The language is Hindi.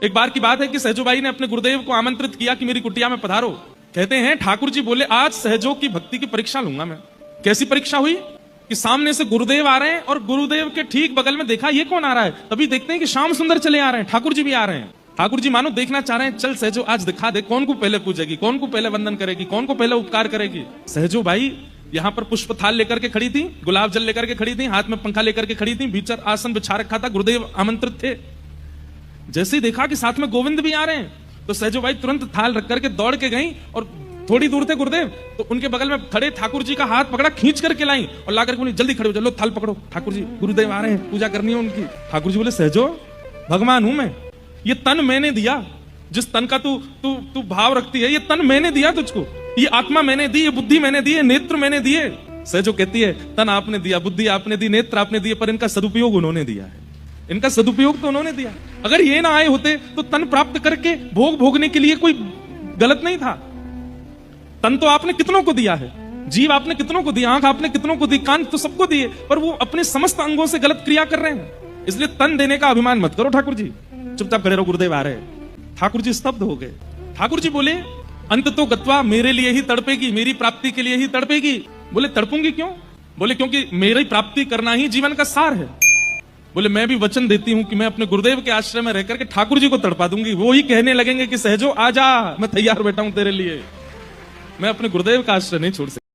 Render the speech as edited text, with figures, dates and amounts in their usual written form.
एक बार की बात है कि सहजोबाई ने अपने गुरुदेव को आमंत्रित किया कि मेरी कुटिया में पधारो। कहते हैं ठाकुर जी बोले आज सहजो की भक्ति की परीक्षा लूंगा मैं। कैसी परीक्षा हुई कि सामने से गुरुदेव आ रहे हैं और गुरुदेव के ठीक बगल में देखा ये कौन आ रहा है, तभी देखते हैं कि श्याम सुंदर चले आ रहे हैं, ठाकुर जी भी आ रहे हैं। ठाकुर जी मानो देखना चाह रहे हैं, चल सहजो आज दिखा दे कौन को पहले पूजेगी, कौन को पहले वंदन करेगी, कौन को पहले उपकार करेगी। सहजो बाई यहाँ पर पुष्प थाल लेकर के खड़ी थी, गुलाब जल लेकर के खड़ी थी, हाथ में पंखा लेकर के खड़ी थी, भीतर आसन बिछा रखा था, गुरुदेव आमंत्रित थे। जैसे ही देखा कि साथ में गोविंद भी आ रहे हैं तो सहजो बाई तुरंत थाल रख करके दौड़ के गई और थोड़ी दूर थे गुरुदेव तो उनके बगल में खड़े ठाकुर जी का हाथ पकड़ा, खींच करके लाई और ला करके बोली जल्दी खड़े हो जाओ, लो थाल पकड़ो, ठाकुर जी गुरुदेव आ रहे हैं, पूजा करनी है उनकी। ठाकुर जी बोले सहजो भगवान हूं मैं, ये तन मैंने दिया, जिस तन का तू भाव रखती है, ये तन मैंने दिया तुझको, ये आत्मा मैंने दी, ये बुद्धि मैंने दी, ये नेत्र मैंने दिए। सहजो कहती है तन आपने दिया, बुद्धि आपने दी, नेत्र आपने दिए, पर इनका सदुपयोग उन्होंने दिया है, इनका सदुपयोग तो उन्होंने दिया। अगर ये ना आए होते तो तन प्राप्त करके भोग भोगने के लिए कोई गलत नहीं था। तन तो आपने कितनों को दिया है, जीव आपने कितनों को दिया, आंख आपने कितनों को दी, कान तो सबको दिए, पर वो अपने समस्त अंगों से गलत क्रिया कर रहे हैं। इसलिए तन देने का अभिमान मत करो ठाकुर जी, चुपचाप खड़े रहो, गुरुदेव आ रहे हैं। ठाकुर जी स्तब्ध हो गए। ठाकुर जी बोले अंत तो गत्वा मेरे लिए ही तड़पेगी, मेरी प्राप्ति के लिए ही तड़पेगी। बोले तड़पूंगी क्यों? बोले क्योंकि मेरी प्राप्ति करना ही जीवन का सार है। बोले मैं भी वचन देती हूं कि मैं अपने गुरुदेव के आश्रम में रहकर के ठाकुर जी को तड़पा दूंगी, वो ही कहने लगेंगे कि सहजो आजा, मैं तैयार बैठा हूं तेरे लिए, मैं अपने गुरुदेव का आश्रय नहीं छोड़ सकता।